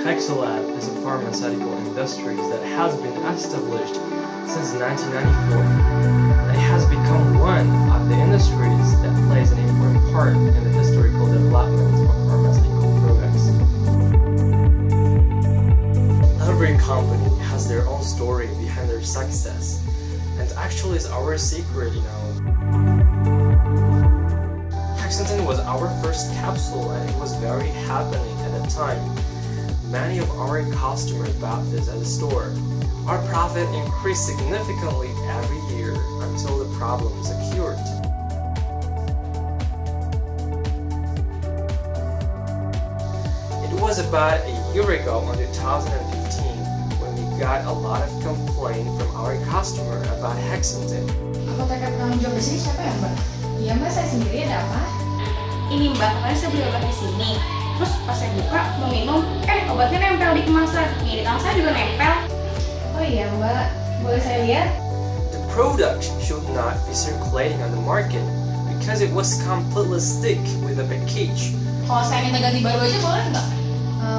Hexalab is a pharmaceutical industry that has been established since 1994. It has become one of the industries that plays an important part in the historical development of pharmaceutical products. Every company has their own story behind their success, and actually it's our secret, Hexantin was our first capsule and it was very happening at the time. Many of our customers bought this at the store. Our profit increased significantly every year until the problem was cured. It was about a year ago in 2015 when we got a lot of complaints from our customer about Hexantin. Apoteker penanggung jawab di sini siapa ya, Mbak? Iya, Mbak, saya sendiri. Ada apa? Ini, Mbak, kemarin saya beli obat di sini. Terus pas saya buka mau minum, obatnya nempel di kemasan. Nih, di tangan saya juga nempel. Oh iya, Mbak, boleh saya lihat? The product should not be circulating on the market because it was completely stick with the package. Kalau saya minta ganti baru aja boleh nggak?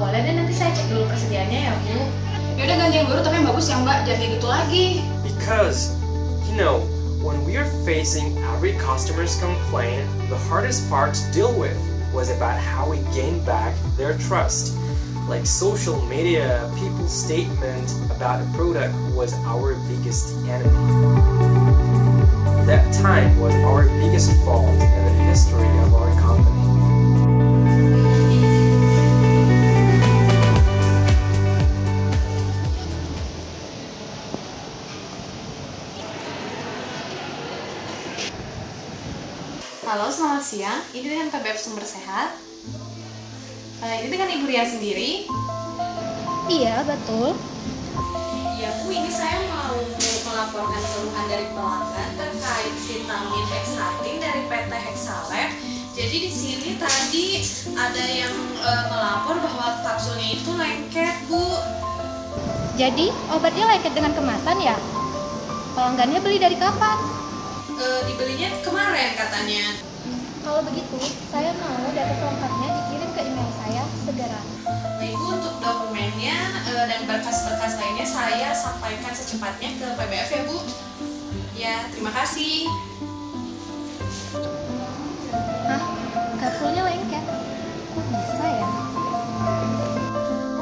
Boleh deh, nanti saya cek dulu persediaannya ya, Bu. Yaudah, ganti yang baru tapi yang bagus ya, Mbak. Jangan kayak gitu lagi. Because, when we are facing every customer's complaint, the hardest part to deal with was about how we gain back their trust. Like social media, people's statement about the product was our biggest enemy. That time was our biggest fault in the history of our company. Halo, selamat siang. Ini dengan PBF Sumber Sehat. Ini dengan Ibu Ria sendiri. Iya, betul. Iya, Bu, ini saya mau melaporkan keluhan dari pelanggan terkait vitamin Hexantin dari PT Hexalab. Jadi di sini tadi ada yang melapor bahwa kapsulnya itu lengket, Bu. Jadi, obatnya lengket dengan kemasan ya? Pelanggannya beli dari kapan? Dibelinya kemarin katanya. Kalau begitu, saya mau data selengkapnya dikirim ke email saya segera. Baik, Bu, untuk dokumennya dan berkas-berkas lainnya saya sampaikan secepatnya ke PBF ya, Bu. Ya, terima kasih. Hah? Kapsulnya lengket? Kok bisa ya?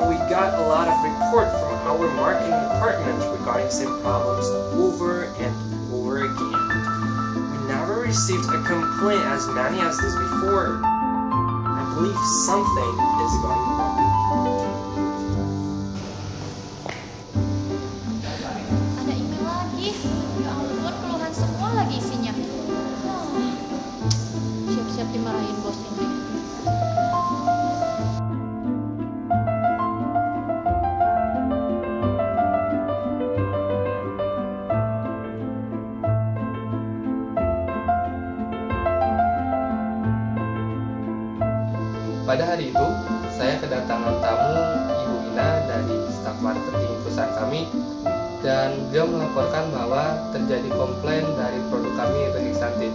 We got a lot of report from our marketing department regarding same problems over and over again. Never received a complaint as many as this before. I believe something is going wrong. Ada email lagi. Ya ampun, keluhan semua lagi isinya. Siap-siap dimarahin bos ini. Pada hari itu, saya kedatangan tamu Ibu Ina dari staf marketing perusahaan kami dan beliau melaporkan bahwa terjadi komplain dari produk kami yaitu Hexantin.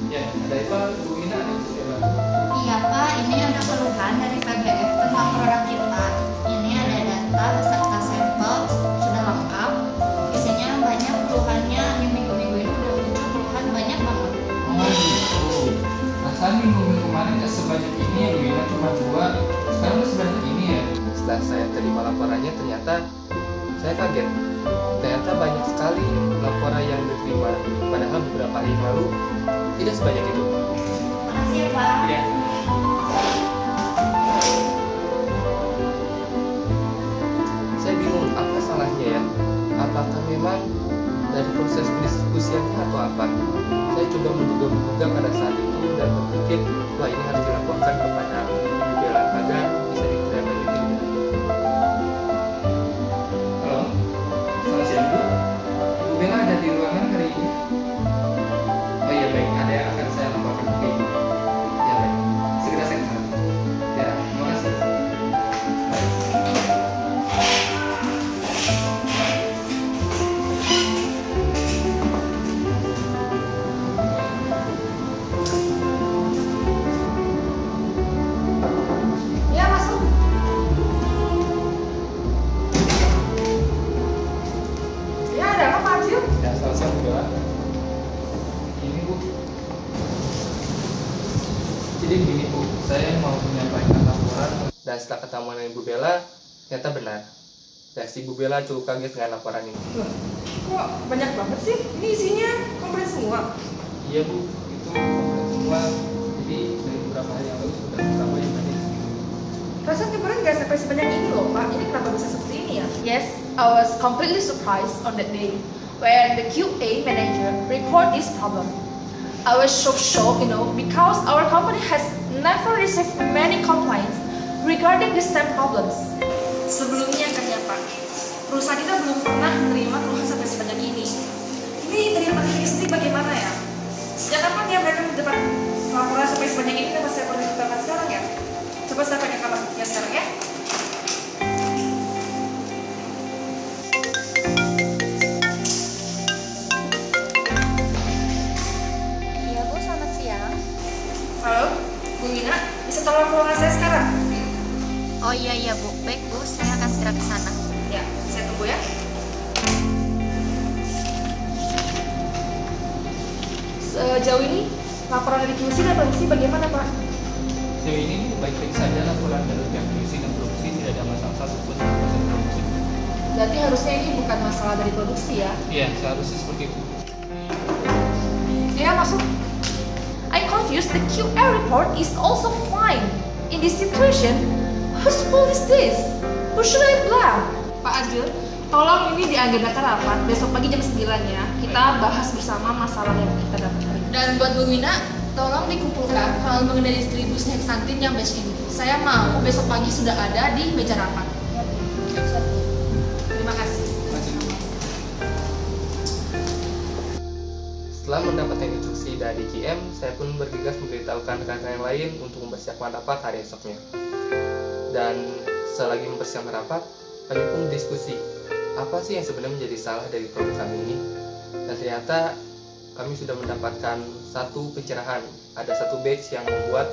Ya, ada apa Bu Ina? Iya Pak, ini ada keluhan dari PBF tentang produk kita. Ini ada data beserta sampel, sudah lengkap. Isinya banyak keluhannya, di minggu-minggu ini udah muncul keluhan banyak banget. Oh gitu. Rasanya minggu-minggu kemarin nggak sebanyak ini ya Bu Ina, cuma 2. Sekarang udah sebanyak ini ya. Setelah saya terima laporannya ternyata saya kaget. Ternyata banyak sekali laporan yang diterima. Padahal beberapa hari yang lalu tidak sebanyak itu. Makasih ya Pak. Ya. Saya bingung apa salahnya ya. Apakah memang dari proses pendistribusiannya atau apa? Saya coba menduga pada saat itu dan berpikir, wah ini harus dilaporkan kepada Ibu Bella agar bisa ditindaklanjuti. Halo, selamat siang Bu. Ibu Bella ada di ruangan hari ini? Oh iya baik, ada yang akan saya laporkan ke Ibu. Ya baik, segera saya kesana. Ya, terima kasih. Jadi begini Bu, saya mau menyampaikan laporan dan setelah ketemu dengan Ibu Bella, ternyata benar. Reaksi Ibu Bella cukup kaget dengan laporan ini. Kok banyak banget sih? Ini isinya komplain semua. Iya Bu, itu komplain semua. Jadi dari beberapa hari yang lalu sudah beberapa yang tadi. Perasaan kemarin nggak sampai sebanyak ini loh Pak. Ini kenapa bisa seperti ini ya? Yes, I was completely surprised on that day when the QA manager report this problem. I was so shocked, because our company has never received many complaints regarding the same problems. Sebelumnya kan ya Pak, perusahaan kita belum pernah menerima keluhan sampai sebanyak ini. Ini dari Pak Kristi bagaimana ya? Sejak kapan ya mereka mendapat laporan sampai sebanyak ini dan saya perlu dikatakan sekarang ya? Coba saya pakai kamar buktinya sekarang ya. Iya Bu, selamat siang. Halo, Bu Wina, bisa tolong ke ruangan saya sekarang? Oh iya Bu, baik Bu, saya akan segera ke sana. Ya, saya tunggu ya. Sejauh ini, laporan dari QC dan produksi bagaimana Pak? Sejauh ini Bu, baik-baik saja laporan dari pihak produksi dan produksi, tidak ada masalah satupun dengan proses produksi. Berarti harusnya ini bukan masalah dari produksi ya? Iya, seharusnya seperti itu. Ya, masuk. I confused. The QA report is also fine. In this situation, whose fault is this? Who should I blame? Pak Adil, tolong ini diagendakan rapat besok pagi jam 9 ya. Kita bahas bersama masalah yang kita dapat hari ini. Dan buat Bu Wina, tolong dikumpulkan hal mengenai distribusi heksantin yang batch ini. Saya mau besok pagi sudah ada di meja rapat. Terima kasih. Setelah mendapatkan instruksi dari GM, saya pun bergegas memberitahukan rekan-rekan yang lain untuk mempersiapkan rapat hari esoknya. Dan selagi mempersiapkan rapat, kami pun diskusi apa sih yang sebenarnya menjadi salah dari produk kami ini. Dan ternyata kami sudah mendapatkan satu pencerahan, ada satu batch yang membuat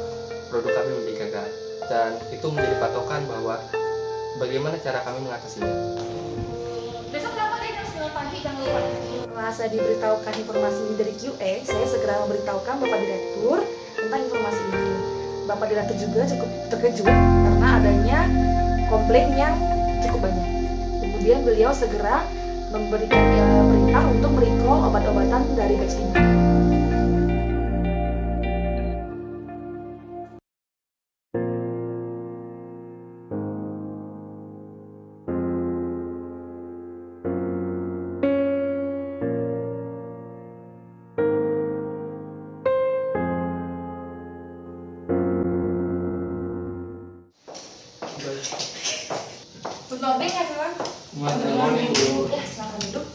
produk kami menjadi gagal. Dan itu menjadi patokan bahwa bagaimana cara kami mengatasinya. Besok rapat jam 9 pagi, jangan lupa. Setelah saya diberitahukan informasi ini dari QA, saya segera memberitahukan Bapak Direktur tentang informasi ini. Bapak Direktur juga cukup terkejut karena adanya komplain yang cukup banyak. Kemudian beliau segera memberikan perintah untuk merecall obat-obatan dari batch ini. Good morning everyone. Good morning, Bu. Ya, silakan duduk.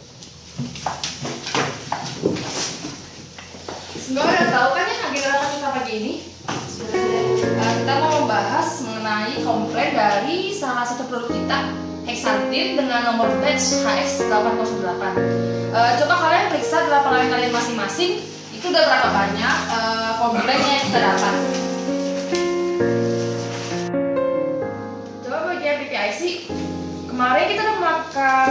Semua udah tahu kan ya agenda rapat kita pagi ini? Kita mau membahas mengenai komplain dari salah satu produk kita, heksantin dengan nomor batch HX808. Coba kalian periksa di laporan kalian masing-masing, itu udah berapa banyak komplainnya yang kita dapat. Coba bagian PPIC, kemarin kita udah melakukan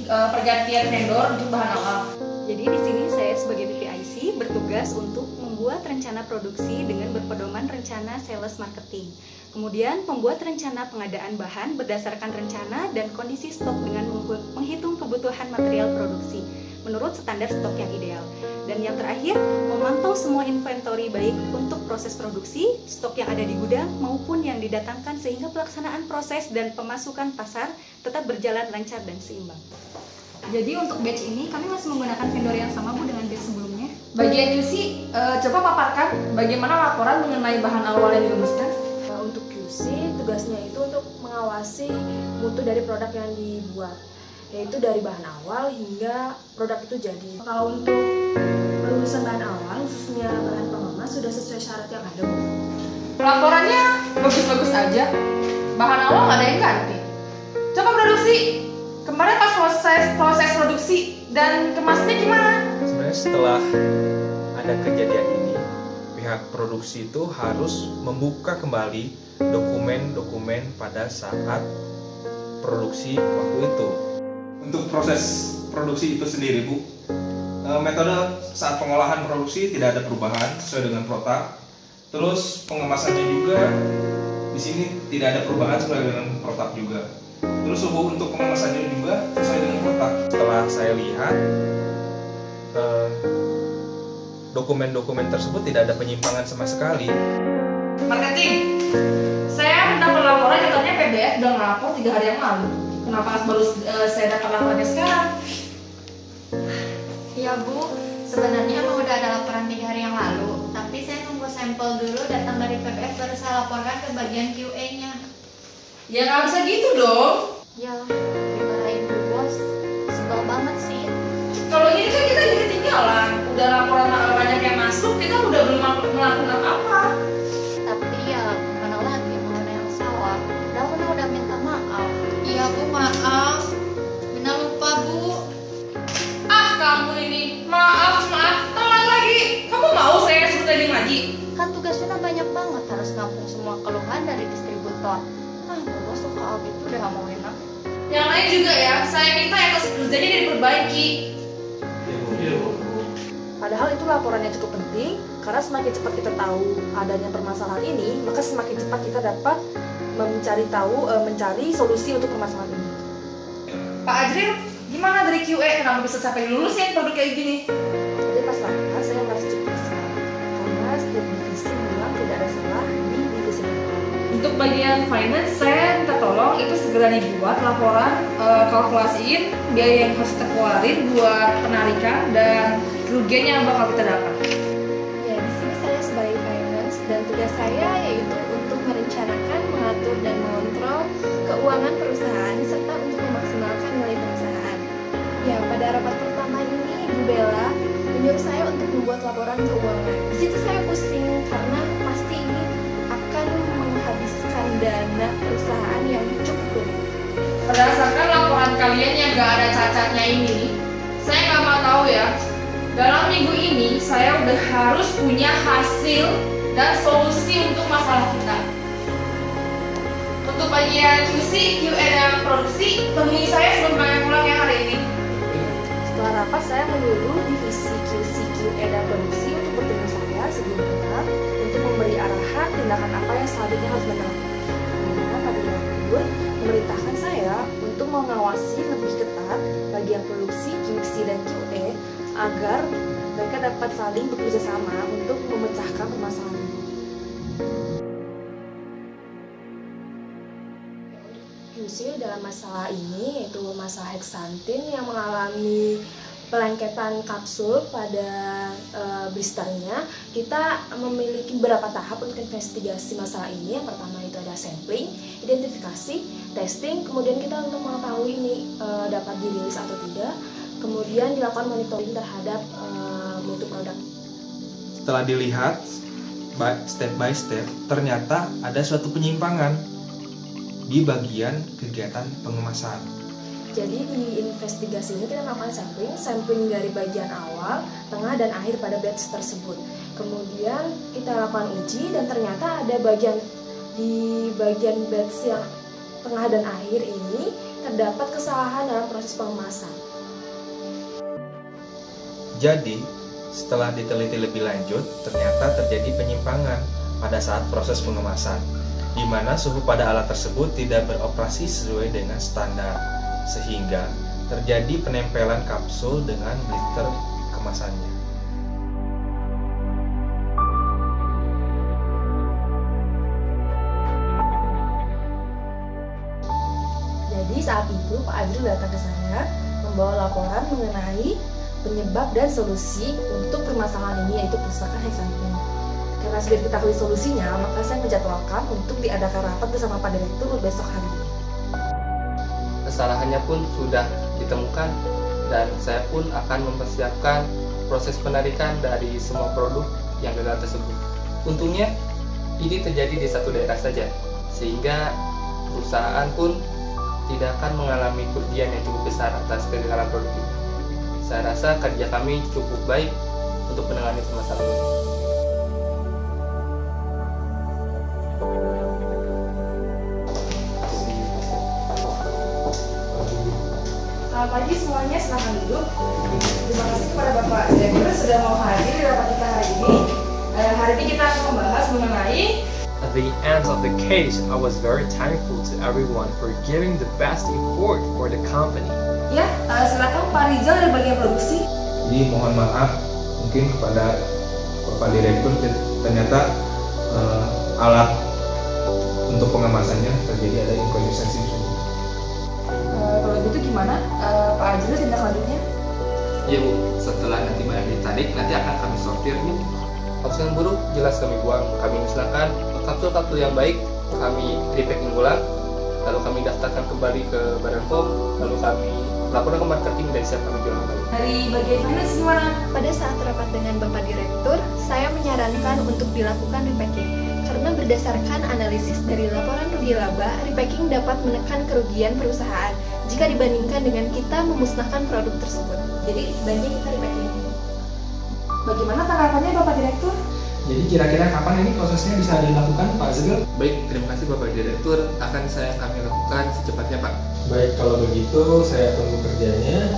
pergantian vendor untuk bahan awal. Jadi di sini saya sebagai PPIC bertugas untuk membuat rencana produksi dengan berpedoman rencana sales marketing. Kemudian membuat rencana pengadaan bahan berdasarkan rencana dan kondisi stok dengan menghitung kebutuhan material produksi menurut standar stok yang ideal. Dan yang terakhir, memantau semua inventory baik untuk proses produksi, stok yang ada di gudang maupun yang didatangkan sehingga pelaksanaan proses dan pemasukan pasar tetap berjalan lancar dan seimbang. Jadi untuk batch ini kami masih menggunakan vendor yang sama Bu dengan batch sebelumnya. Bagian QC, coba paparkan bagaimana laporan mengenai bahan awal yang dirumuskan. Untuk QC, tugasnya itu untuk mengawasi mutu dari produk yang dibuat, yaitu dari bahan awal hingga produk itu jadi. Kalau untuk lulusan bahan awal, khususnya bahan pengemas, sudah sesuai syarat yang ada, Bu. Laporannya bagus-bagus aja, bahan awal nggak ada yang ganti. Coba produksi, kemarin pas proses produksi dan kemasnya gimana? Sebenarnya setelah ada kejadian ini, pihak produksi itu harus membuka kembali dokumen-dokumen pada saat produksi waktu itu. Untuk proses produksi itu sendiri, Bu, metode saat pengolahan produksi tidak ada perubahan sesuai dengan prota. Terus pengemasannya juga di sini tidak ada perubahan sesuai dengan protap juga. Terus suhu untuk pengemasannya juga sesuai dengan protap. Setelah saya lihat dokumen-dokumen tersebut tidak ada penyimpangan sama sekali. Marketing, saya mendapat laporan katanya PBF udah ngelapor 3 hari yang lalu. Kenapa baru saya dapat laporannya sekarang? Ya Bu, sebenarnya emang udah ada laporan 3 hari yang lalu, tapi saya nunggu sampel dulu datang dari PBF baru saya laporkan ke bagian QA-nya. Ya nggak bisa gitu dong. Ya, dimarahin Bu Bos, sebel banget sih. Kalau gini kan kita jadi ketinggalan. Udah laporan banyak yang masuk, kita udah belum melakukan apa-apa. Tapi ya, mana lagi mana yang salah. Udah minta maaf. Iya Bu, maaf. Bina lupa Bu. Ah kamu ini, maaf, telat lagi. Kamu mau saya suruh training lagi? Kan tugasnya banyak banget, harus ngampung semua keluhan dari distributor. Bu Bos suka gitu deh ngomongin aku. Yang lain juga ya, saya minta etos kerjanya diperbaiki. Padahal itu laporannya cukup penting, karena semakin cepat kita tahu adanya permasalahan ini, maka semakin cepat kita dapat mencari solusi untuk permasalahan ini. Pak Ajril, gimana dari QA? Kenapa bisa sampai lulusin produk kayak gini? Jadi pas rapat saya merasa cukup besar, karena setiap divisi bilang tidak ada salah di divisi mereka. Untuk bagian finance, saya minta tolong itu segera dibuat laporan, kalkulasiin biaya yang harus kita keluarin buat penarikan dan kerugian yang bakal kita dapat. Ya, di sini saya sebagai finance dan tugas saya yaitu untuk merencanakan, mengatur dan mengontrol keuangan perusahaan serta untuk memaksimalkan nilai perusahaan. Ya, pada rapat pertama ini Bu Bella menyuruh saya untuk membuat laporan keuangan. Di situ saya pusing karena pasti ini akan menghabiskan dana perusahaan yang cukup banyak. Berdasarkan laporan kalian yang gak ada cacatnya ini, saya nggak mau tahu ya. Dalam minggu ini saya udah harus punya hasil dan solusi untuk masalah kita. Untuk bagian QC, QA dan produksi, temui saya sebelum kalian pulang ya hari ini. Setelah rapat saya menyuruh divisi QC, QA dan produksi untuk bertemu saya sebelum pulang untuk memberi arahan tindakan apa yang selanjutnya harus mereka lakukan. Dimana pada direktur memerintahkan saya untuk mengawasi lebih ketat bagian produksi, QC dan QA agar mereka dapat saling bekerja sama untuk memecahkan permasalahan ini. QC dalam masalah ini yaitu masalah heksantin yang mengalami pelengketan kapsul pada blisternya. Kita memiliki beberapa tahap untuk investigasi masalah ini. Yang pertama itu ada sampling, identifikasi, testing, kemudian kita untuk mengetahui ini dapat dirilis atau tidak. Kemudian dilakukan monitoring terhadap mutu produk. Setelah dilihat step by step, ternyata ada suatu penyimpangan di bagian kegiatan pengemasan. Jadi di investigasi ini kita melakukan sampling dari bagian awal, tengah, dan akhir pada batch tersebut. Kemudian kita lakukan uji dan ternyata ada di bagian batch yang tengah dan akhir ini terdapat kesalahan dalam proses pengemasan. Jadi, setelah diteliti lebih lanjut, ternyata terjadi penyimpangan pada saat proses pengemasan, di mana suhu pada alat tersebut tidak beroperasi sesuai dengan standar, sehingga terjadi penempelan kapsul dengan blister kemasannya. Jadi saat itu Pak Ajril datang ke saya membawa laporan mengenai penyebab dan solusi untuk permasalahan ini, yaitu kerusakan heksantin. Karena sudah diketahui solusinya, maka saya menjadwalkan untuk diadakan rapat bersama Pak Direktur besok hari ini. Kesalahannya pun sudah ditemukan dan saya pun akan mempersiapkan proses penarikan dari semua produk yang gagal tersebut. Untungnya ini terjadi di satu daerah saja, sehingga perusahaan pun tidak akan mengalami kerugian yang cukup besar atas kegagalan produk ini. Saya rasa kerja kami cukup baik untuk menangani permasalahan ini. Selamat pagi semuanya, silakan duduk. Terima kasih kepada Bapak Direktur sudah mau hadir di rapat kita hari ini. hari ini kita akan membahas mengenai At the end of the case, I was very thankful to everyone for giving the best effort for the company. ya, silakan Pak Rizal dari bagian produksi. Jadi mohon maaf mungkin kepada Bapak Direktur, ternyata alat untuk pengemasannya terjadi ada inkonsistensi. Kalau gitu gimana Pak Ajril tindak lanjutnya? Iya Bu, setelah nanti barang ditarik, nanti akan kami sortir Bu. Opsi yang buruk jelas kami buang. Kami misalkan kapsul-kapsul yang baik kami repacking ulang, lalu kami daftarkan kembali ke Badan POM, lalu kami laporkan ke marketing dan siap kami jual kembali. Dari bagian finance gimana? Pada saat rapat dengan Bapak Direktur, saya menyarankan untuk dilakukan repacking. Karena berdasarkan analisis dari laporan rugi laba, repacking dapat menekan kerugian perusahaan jika dibandingkan dengan kita memusnahkan produk tersebut. Jadi, sebaiknya kita repacking. Bagaimana tanggapannya Bapak Direktur? Jadi kira-kira kapan ini prosesnya bisa dilakukan Pak Azril? Baik, terima kasih Bapak Direktur. Akan kami lakukan secepatnya Pak. Baik, kalau begitu saya tunggu kerjanya.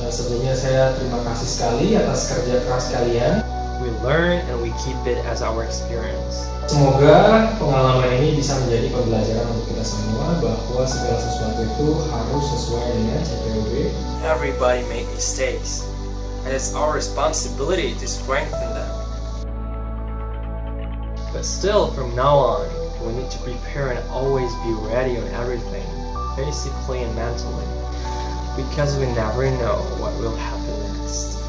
Sebelumnya saya terima kasih sekali atas kerja keras kalian. We learn and we keep it as our experience. Semoga pengalaman ini bisa menjadi pembelajaran untuk kita semua bahwa segala sesuatu itu harus sesuai dengan CPOB. Everybody make mistakes, and it's our responsibility to strengthen them. But still, from now on, we need to prepare and always be ready on everything, physically and mentally, because we never know what will happen next.